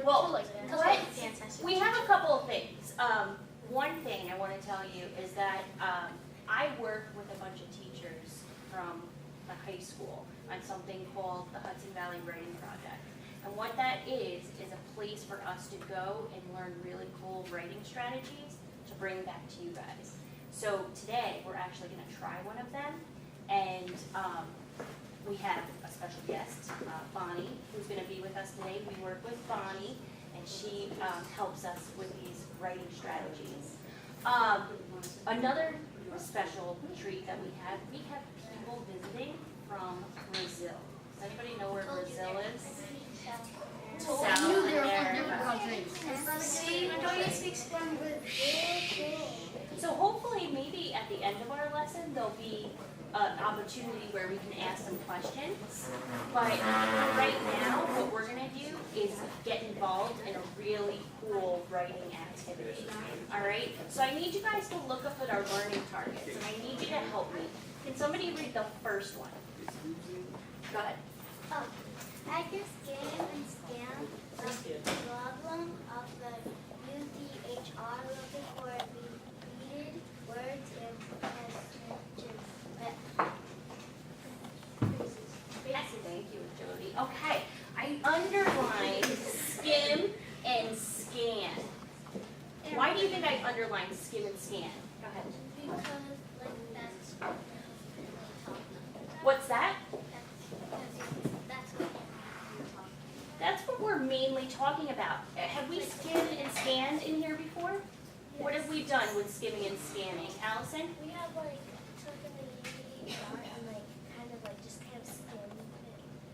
Well, What? we have a couple of things. One thing I want to tell you is that I work with a bunch of teachers from the high school on something called the Hudson Valley Writing Project. And what that is a place for us to go and learn really cool writing strategies to bring back to you guys. So today, we're actually going to try one of them. And we have a special guest, Bonnie, who's going to be with us today. We work with Bonnie, and she helps us with these writing strategies. Another special treat that we have people visiting from Brazil. Does anybody know where Brazil is? South America. See, Antonio speaks Spanish. So hopefully, maybe at the end of our lesson, there'll be an opportunity where we can ask some questions. But right now, what we're going to do is get involved in a really cool writing activity. All right? So I need you guys to look up at our learning targets, and I need you to help me. Can somebody read the first one? Go ahead. Oh, I just scan and scan the problem of the UDHR looking for repeated words and sentences. Thank you, Jody. Okay, I underlined skim and scan. Why do you think I underlined skim and scan? Go ahead. Because that's what What's that? that's what you're talking That's what we're mainly talking about. Have we skimmed and scanned in here before? What have we done with skimming and scanning? Allison? We have like taken the UDHR and like kind of skimmed it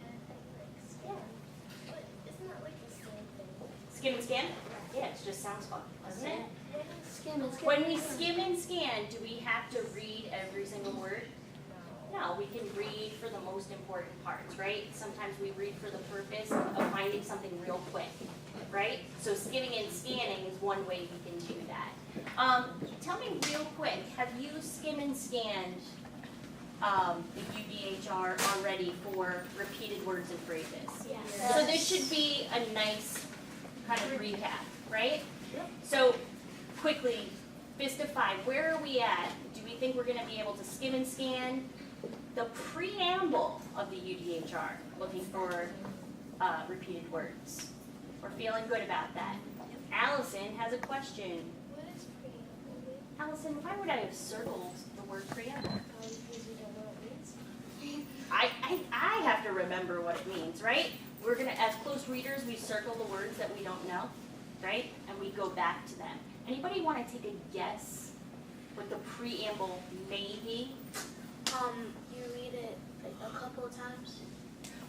and like scan. But isn't that like the same thing? Skim and scan? Yeah, it just sounds fun, doesn't it? Skim and scan. When we skim and scan, do we have to read every single word? No, we can read for the most important parts, right? Sometimes we read for the purpose of finding something real quick, right? So skimming and scanning is one way we can do that. Tell me real quick, have you skimmed and scanned the UDHR already for repeated words and phrases? Yes. So this should be a nice kind of recap, right? So quickly, fist of five, where are we at? Do we think we're going to be able to skim and scan the preamble of the UDHR, looking for repeated words? We're feeling good about that. Allison has a question. What is preamble? Allison, why would I have circled the word preamble? Because we don't know what it means. I have to remember what it means, right? We're gonna, as close readers, we circle the words that we don't know, right? And we go back to them. Anybody want to take a guess what the preamble may be? You read it like a couple of times.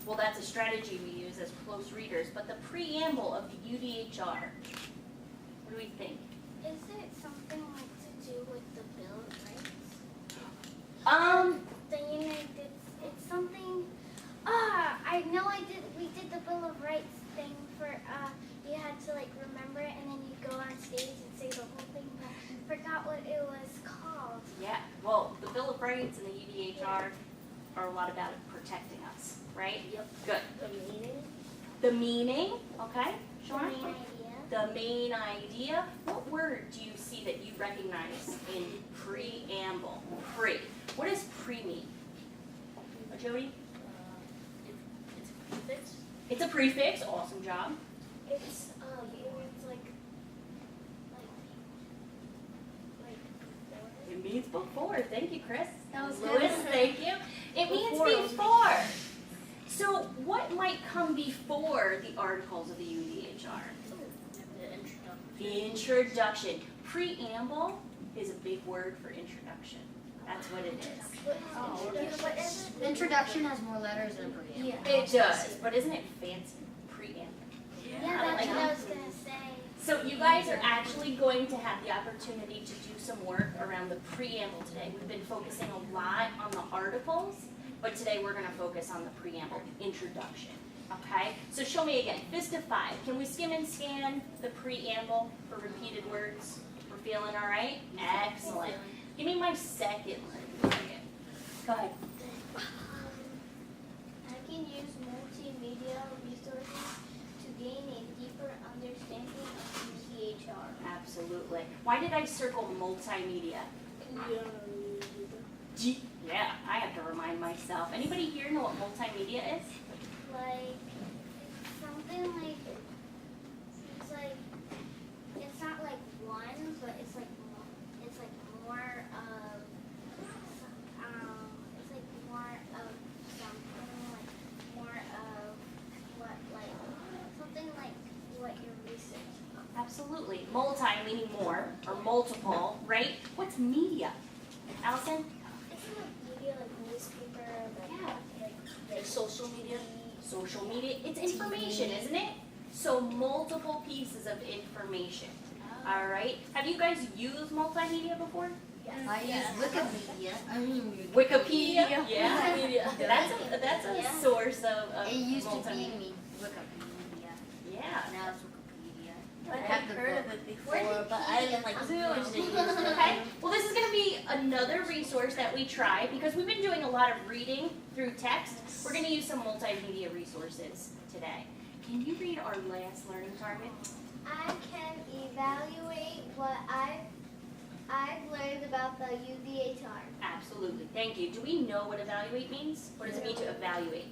Well, that's a strategy we use as close readers, but the preamble of the UDHR, what do we think? Is it something like to do with the Bill of Rights? The United, it's something, I know we did the Bill of Rights thing for, you had to like remember it and then you go on stage and say the whole thing, but I forgot what it was called. Yeah, well, the Bill of Rights and the UDHR are a lot about protecting us, right? Yep. Good. The meaning? The meaning, okay, The Sean? main idea? The main idea. What word do you see that you recognize in preamble? Pre. What does pre mean? Jody? It's a prefix. It's a prefix. Awesome job. It's like It means before. Thank you, Chris. That was Louis, good. thank you. It means before. So what might come before the articles of the UDHR? The introduction. Preamble is a big word for introduction. That's what it is. Introduction has more letters than preamble. Yeah. It does, but isn't it fancy? Preamble. Yeah, I that's like what it. I was gonna say. So you guys are actually going to have the opportunity to do some work around the preamble today. We've been focusing a lot on the articles, but today we're going to focus on the preamble, introduction. Okay? So show me again. Fist of five. Can we skim and scan the preamble for repeated words? We're feeling all right? Excellent. Give me my second one. Go ahead. I can use multimedia resources to gain a deeper understanding Absolutely. Why did I circle multimedia? Yeah, I have to remind myself. Anybody here know what multimedia is? Like something like it's not like one, but it's like more of it's like more of something like more of what like something like what you're researching. Absolutely. Multi meaning more or multiple, right? What's media? Allison? Isn't it media like newspaper, Yeah. like social media? Social media. It's information, isn't it? So multiple pieces of information. All right. Have you guys used multimedia before? I use Wikipedia. Wikipedia. Yeah. Media. That's a Yeah. source of It used to be multimedia. Wikipedia. Yeah. Now it's Wikipedia. I've heard of it before, but I didn't like too much to use it. Okay. Well, this is going to be another resource that we try because we've been doing a lot of reading through text. We're going to use some multimedia resources today. Can you read our last learning target? I can evaluate what I've learned about the UVA tar. Absolutely. Thank you. Do we know what evaluate means? What does it mean to evaluate?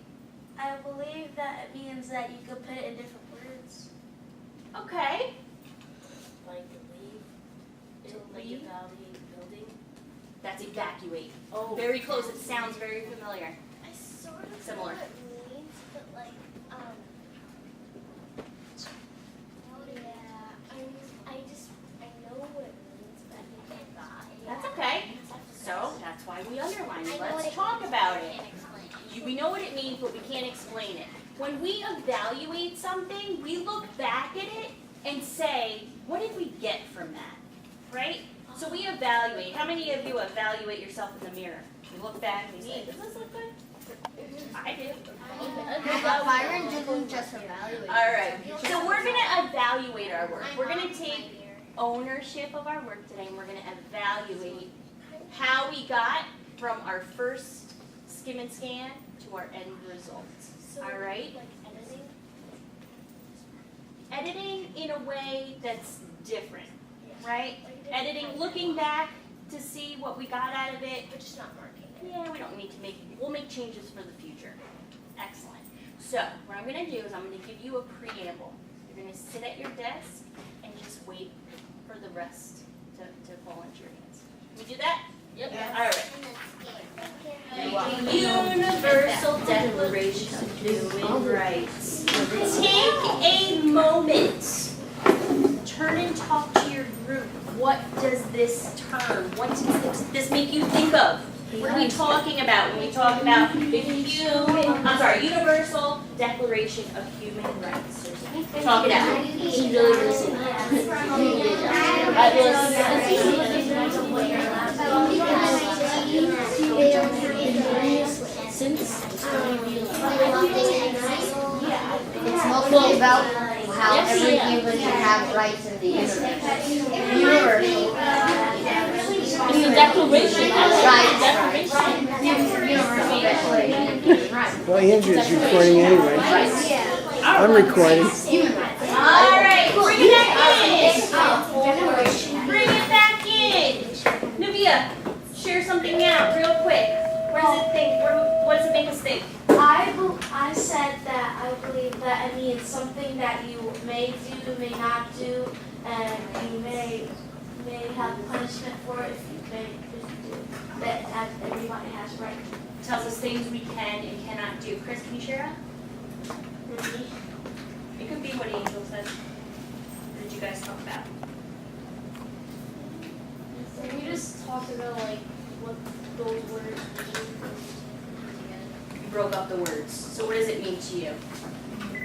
I believe that it means that you could put it in different words. Okay. Like believe, like Believe. evaluate building. That's evacuate. Oh. Very close. It sounds very familiar. I sort of Similar. know what it means, but like I know what it means, but I forgot. That's okay. So that's why we underline it. I know what Let's it talk means, about but I it. can't explain it. We know what it means, but we can't explain it. When we evaluate something, we look back at it and say, what did we get from that? Right? So we evaluate. How many of you evaluate yourself in the mirror? You look back and you say, does this look good? I do. Byron didn't just evaluate. All right. So we're going to evaluate our work. We're going to take ownership of our work today, and we're going to evaluate how we got from our first skim and scan to our end results. All right? Like editing. Editing in a way that's different, right? Editing, looking back to see what we got out of it. But just not marking it. Yeah, we don't need to we'll make changes for the future. Excellent. So, what I'm going to do is I'm going to give you a preamble. You're going to sit at your desk and just wait for the rest to fall into your hands. Can we do that? Yep. All right. And that's it. Universal Declaration of Human Rights. Take a moment. Turn and talk to your group. What does this term, what does this make you think of? What are we talking about when we talk about the Universal Declaration of Human Rights? Talk it out. She's really listening. It's mostly about how every human can have rights in the universe. Universal. In the Declaration. Right. Declaration. Declaration. Right. Well, Andrew's recording anyway. I'm recording. All right, bring it back in. Bring it back in. Nubia, share something out real quick. What does it make us think? I said that I believe that it means something that you may do, may not do, and you may have punishment for it if you do. That everybody has right. Tells us things we can and cannot do. Chris, can you share that? It could be what Angel said. What did you guys talk about? We just talked about like what those words mean. You broke up the words. So what does it mean to you?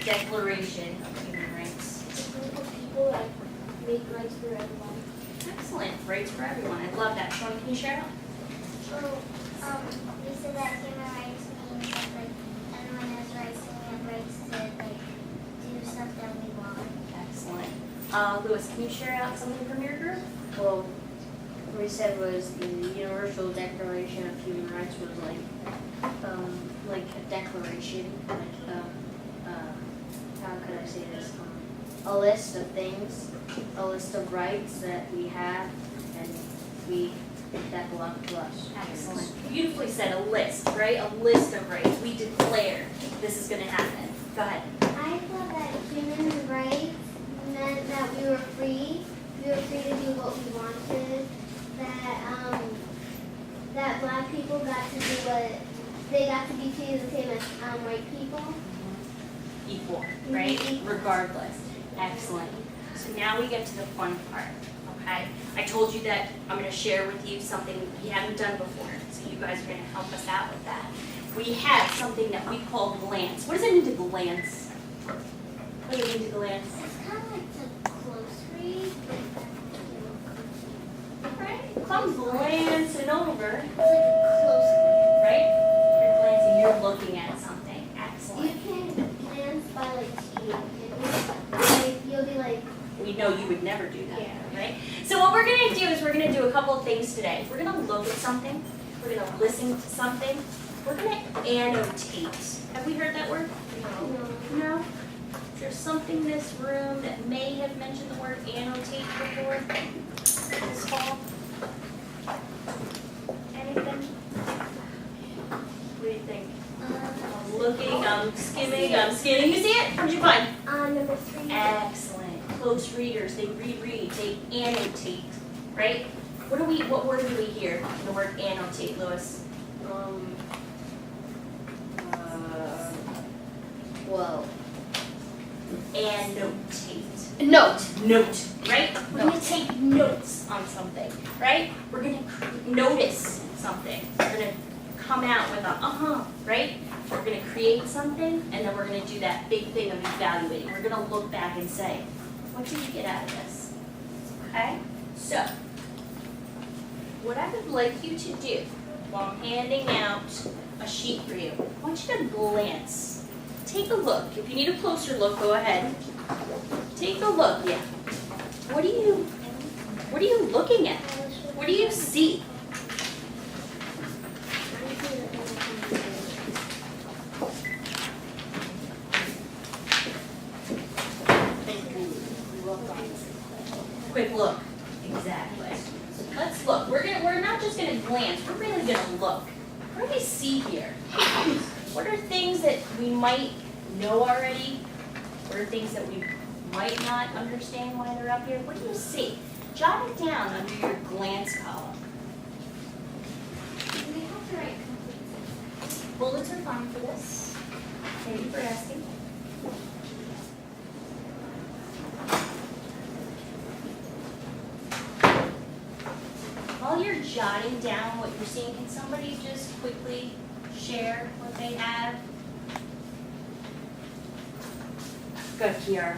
Declaration of Human Rights. It's a group of people that make rights for everyone. Excellent. Rights for everyone. I love that. Sean, can you share that? We said that human rights means that like everyone has rights and we have rights to like do stuff that we want. Excellent. Lewis, can you share out something from your group? Well, what we said was the Universal Declaration of Human Rights was like a declaration, how could I say this? a list of things, a list of rights that we have, and that belong to us. Excellent. Beautifully said, a list, right? A list of rights. We declare this is gonna happen. Go ahead. I thought that human rights meant that we were free. We were free to do what we wanted. That black people got to do what they got to be treated the same as white people. Equal, right? Equal. Regardless. Excellent. So now we get to the fun part, okay? I told you that I'm gonna share with you something we haven't done before, so you guys are gonna help us out with that. We have something that we call glance. What does it mean to glance? What does it mean to glance? It's kind of like to close read, Right? Comes glancing over, It's like a close right? You're glancing, you're looking at something. read. Excellent. You can glance by like seeing. Like you'll be like, We know you would never do that, Yeah. right? So what we're gonna do is we're gonna do a couple of things today. We're gonna look at something, we're gonna listen to something, we're gonna annotate. Have we heard that word? no. No? Is there something in this room that may have mentioned the word annotate before this fall? Anything? What do you think? I'm looking, I'm skimming, I'm scanning. You see it? What'd you find? Number 3. Excellent. Close readers, they reread, they annotate, right? What word do we hear in the word annotate, Lewis? Well, Annotate. note. Note, right? We're gonna take notes on something, right? We're gonna notice something. We're gonna come out with a right? We're gonna create something, and then we're gonna do that big thing of evaluating. We're gonna look back and say, what did you get out of this? Okay? So, what I would like you to do while I'm handing out a sheet for you, I want you to glance. Take a look. If you need a closer look, go ahead. Take a look, yeah. What are you looking at? What do you see? Quick look. Exactly. Let's look. We're not just gonna glance, we're really gonna look. What do we see here? What are things that we might know already? What are things that we might not understand why they're up here? What do you see? Jot it down under your glance column. We have to write complete. Bullets are fine for this. Thank you for asking. While you're jotting down what you're seeing, can somebody just quickly share what they have? Go, Kiara.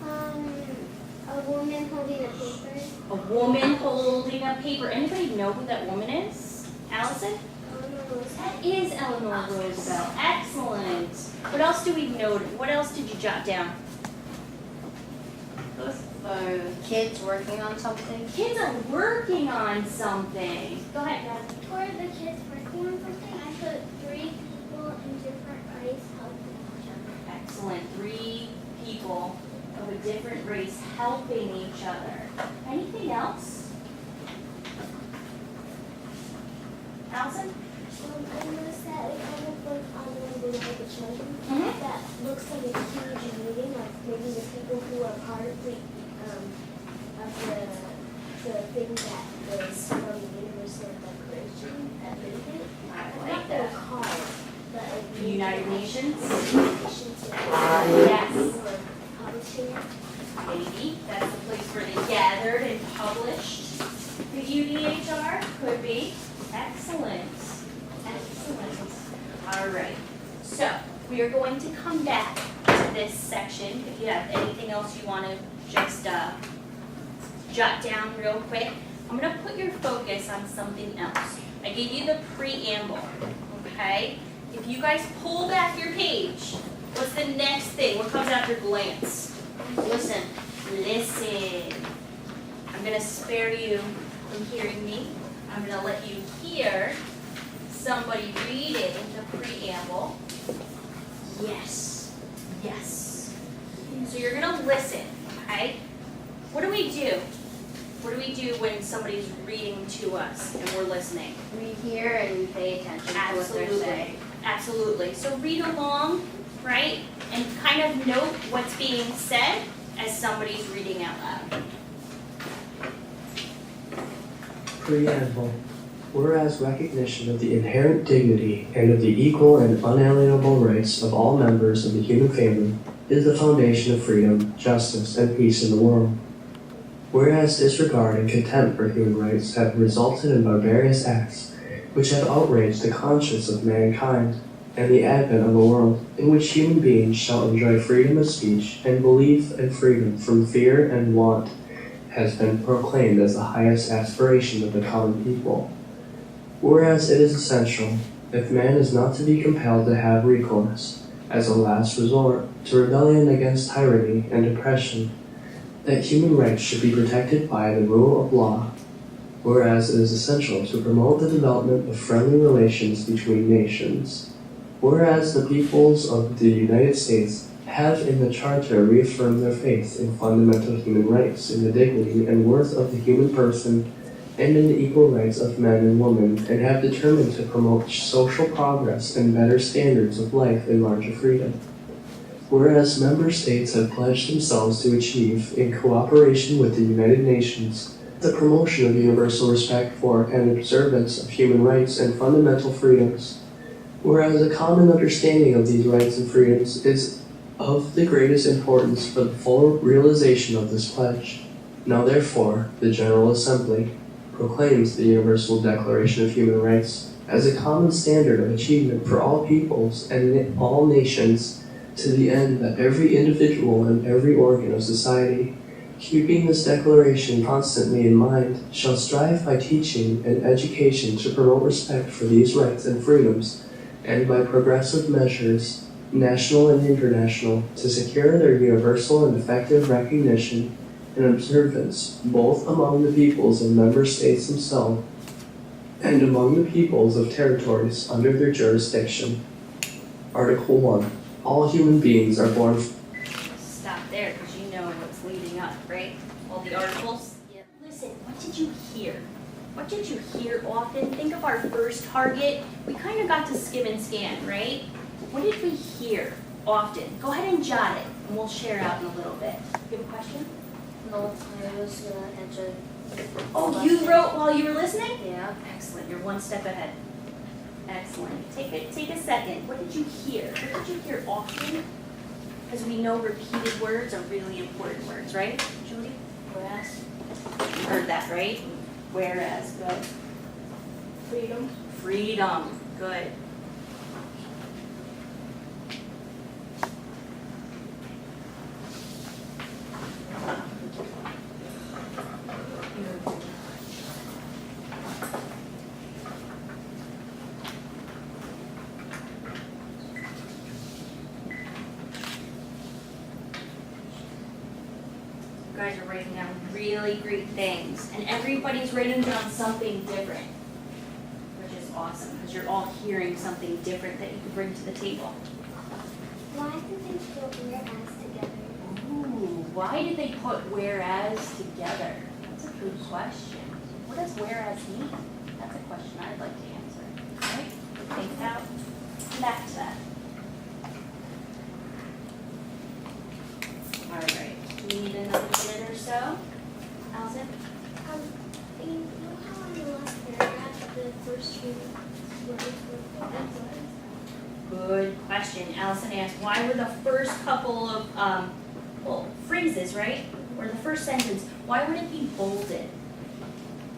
A woman holding a paper. A woman holding a paper. Anybody know who that woman is? Allison? That is Eleanor Roosevelt. Excellent. What else do we note? What else did you jot down? Kids working on something. Kids are working on something. Go ahead, Dad. For the kids working on something, I put 3 people in different race helping each other. Excellent. 3 people of a different race helping each other. Anything else? Allison? I noticed that it kind of like on the window of the children Mhm. that looks like a huge meeting, like maybe the people who are part of the thing that was from the Universal Declaration that made it. I Not like the that. card, but like The United Nations? Nations, Yes. or publishing it. Maybe. That's the place where they gathered and published the UDHR. Could be. Excellent. Excellent. All right. So we are going to come back to this section. If you have anything else you want to just jot down real quick, I'm going to put your focus on something else. I gave you the preamble, okay? If you guys pull back your page, what's the next thing? What comes after glance? Listen. Listen. I'm going to spare you from hearing me. I'm going to let you hear somebody reading the preamble. Yes. Yes. So you're gonna listen, okay? What do we do? What do we do when somebody's reading to us and we're listening? We hear and we pay attention to what they're Absolutely. saying. Absolutely. So read along, right? And kind of note what's being said as somebody's reading out loud. Preamble. Whereas recognition of the inherent dignity and of the equal and unalienable rights of all members of the human family is the foundation of freedom, justice, and peace in the world. Whereas disregard and contempt for human rights have resulted in barbarous acts which have outraged the conscience of mankind, and the advent of a world in which human beings shall enjoy freedom of speech and belief and freedom from fear and want has been proclaimed as the highest aspiration of the common people. Whereas it is essential, if man is not to be compelled to have recourse, as a last resort, to rebellion against tyranny and oppression, that human rights should be protected by the rule of law. Whereas it is essential to promote the development of friendly relations between nations. Whereas the peoples of the United States have in the Charter reaffirmed their faith in fundamental human rights, in the dignity and worth of the human person, and in the equal rights of men and women, and have determined to promote social progress and better standards of life and larger freedom. Whereas member states have pledged themselves to achieve, in cooperation with the United Nations, the promotion of universal respect for and observance of human rights and fundamental freedoms. Whereas a common understanding of these rights and freedoms is of the greatest importance for the full realization of this pledge. Now therefore, the General Assembly proclaims the Universal Declaration of Human Rights as a common standard of achievement for all peoples and all nations, to the end that every individual and every organ of society, keeping this declaration constantly in mind, shall strive by teaching and education to promote respect for these rights and freedoms, and by progressive measures, national and international, to secure their universal and effective recognition and observance both among the peoples of member states themselves and among the peoples of territories under their jurisdiction. Article 1. All human beings are born. Stop there, because you know what's leading up, right? All the articles. Yep. Listen, what did you hear? What did you hear often? Think of our first target. We kind of got to skim and scan, right? What did we hear often? Go ahead and jot it, and we'll share out in a little bit. You have a question? No, I was gonna answer. Oh, you wrote while you were listening? Yeah. Excellent, you're one step ahead. Excellent. Take a second. What did you hear? What did you hear often? Because we know repeated words are really important words, right, Judy? Whereas. You heard that, right? Whereas, good. Freedom. Freedom, good. You guys are writing down really great things, and everybody's writing down something different, which is awesome, because you're all hearing something different that you can bring to the table. Why did they put whereas together? Ooh, why did they put whereas together? That's a good question. What does whereas mean? That's a question I'd like to answer. Right? Think about, come back to that. All right, do we need another minute or so? Allison? You know how in the last paragraph the first few words were Good question. Allison asked, why were the first couple of phrases, right? Or the first sentence, why would it be bolded?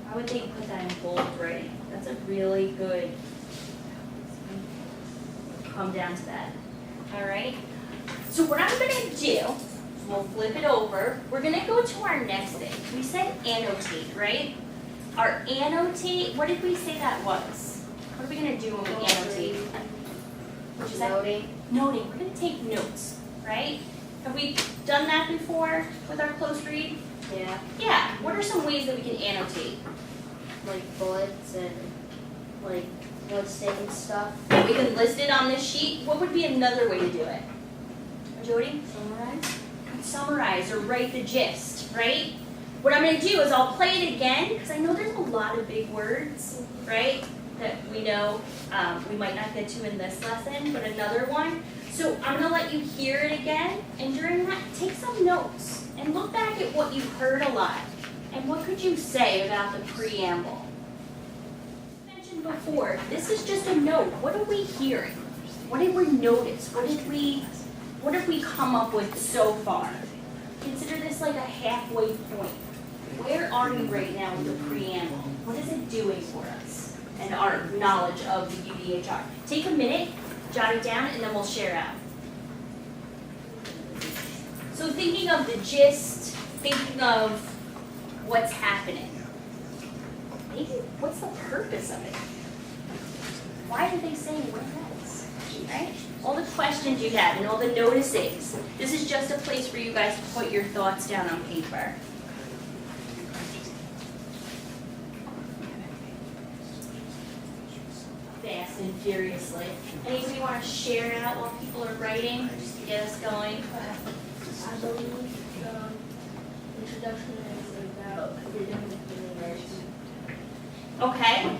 Why would they put that in bold writing? That's a really good, come down to that. All right? So what I'm gonna do, is we'll flip it over. We're gonna go to our next thing. We said annotate, right? Our annotate, what did we say that was? What are we gonna do when we annotate? What'd you say? Noting. Noting, we're gonna take notes, right? Have we done that before with our close read? Yeah. Yeah, what are some ways that we can annotate? Like bullets and like listing stuff. We can list it on this sheet. What would be another way to do it? Jody? Summarize. summarize or write the gist, right? What I'm gonna do is I'll play it again, because I know there's a lot of big words, right? That we know we might not get to in this lesson, but another one. So I'm gonna let you hear it again, and during that, take some notes and look back at what you've heard a lot. And what could you say about the preamble? I mentioned before, this is just a note. What are we hearing? What did we notice? What have we come up with so far? Consider this like a halfway point. Where are we right now with the preamble? What is it doing for us and our knowledge of the UDHR? Take a minute, jot it down, and then we'll share out. So thinking of the gist, thinking of what's happening. Maybe what's the purpose of it? Why are they saying whereas? Right? All the questions you have and all the noticings. This is just a place for you guys to put your thoughts down on paper. Fast and furiously. Anybody want to share out while people are writing, just to get us going? I believe the introduction is about freedom and human rights. Okay,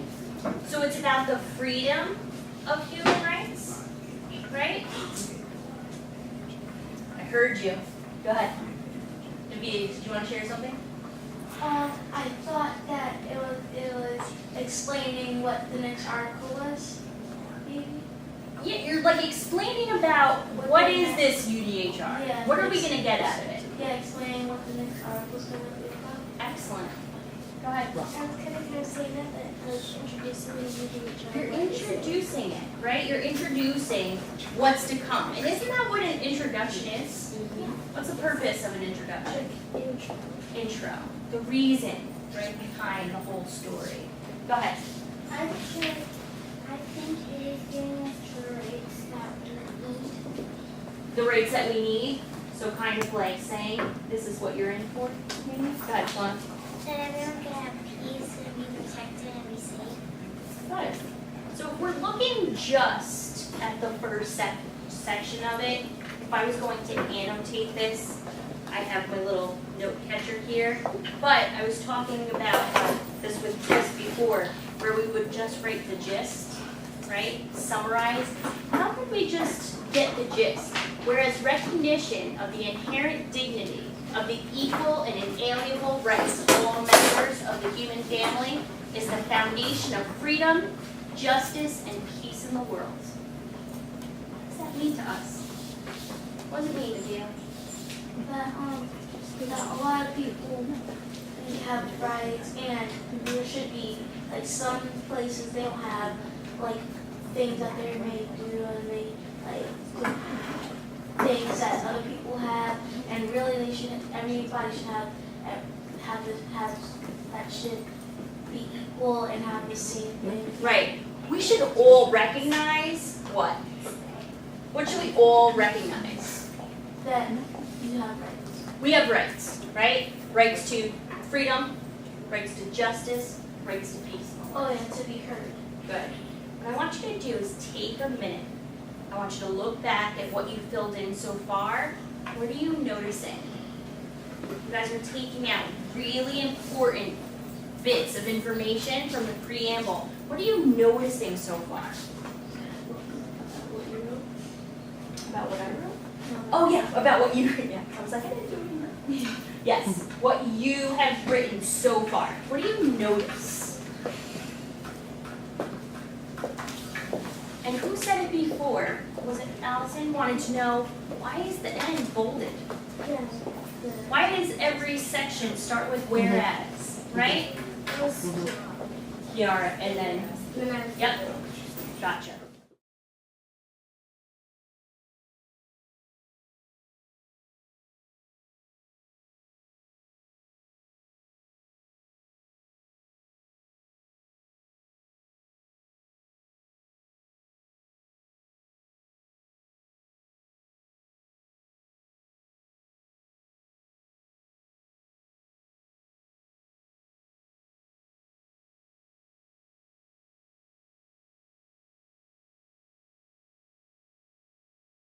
so it's about the freedom of human rights, right? I heard you. Go ahead. Jevina, did you want to share something? I thought that it was explaining what the next article was, maybe. Yeah, you're like explaining about what is this UDHR? Yeah. What are we going to get out of it? Yeah, explaining what the next article is going to be about. Excellent. Go ahead. I was kind of going to say that, but introducing the UDHR. You're introducing it, right? You're introducing what's to come. And isn't that what an introduction is? What's the purpose of an introduction? Intro. The reason, right, behind the whole story. Go ahead. I think it is giving us the rates that we need. The rates that we need. So kind of like saying, this is what you're in for. Maybe? Go ahead, Sean. That everyone can have peace and be protected and be safe. Good. So if we're looking just at the first section of it, if I was going to annotate this, I have my little note catcher here, but I was talking about this with Chris before, where we would just write the gist, right? Summarize. How could we just get the gist? Whereas recognition of the inherent dignity of the equal and inalienable rights of all members of the human family is the foundation of freedom, justice, and peace in the world. What does that mean to us? What does it mean to you? That a lot of people have rights, and there should be like some places they don't have like things that they're made do, and they like things that other people have, and really they shouldn't. Everybody should have that should be equal and have the same thing. Right. We should all recognize what? What should we all recognize? That you have rights. We have rights, right? Rights to freedom, rights to justice, rights to peace. Oh, yeah, to be heard. Good. What I want you to do is take a minute. I want you to look back at what you filled in so far. What are you noticing? You guys are taking out really important bits of information from the preamble. What are you noticing so far? About what I wrote? Oh yeah, about what you wrote. Yeah, I was like, I didn't do anything. Yes, what you have written so far. What do you notice? And who said it before? Was it Allison? Wanted to know, why is the N bolded? Yes. Why does every section start with whereas, right? Yeah, and then, yep, gotcha.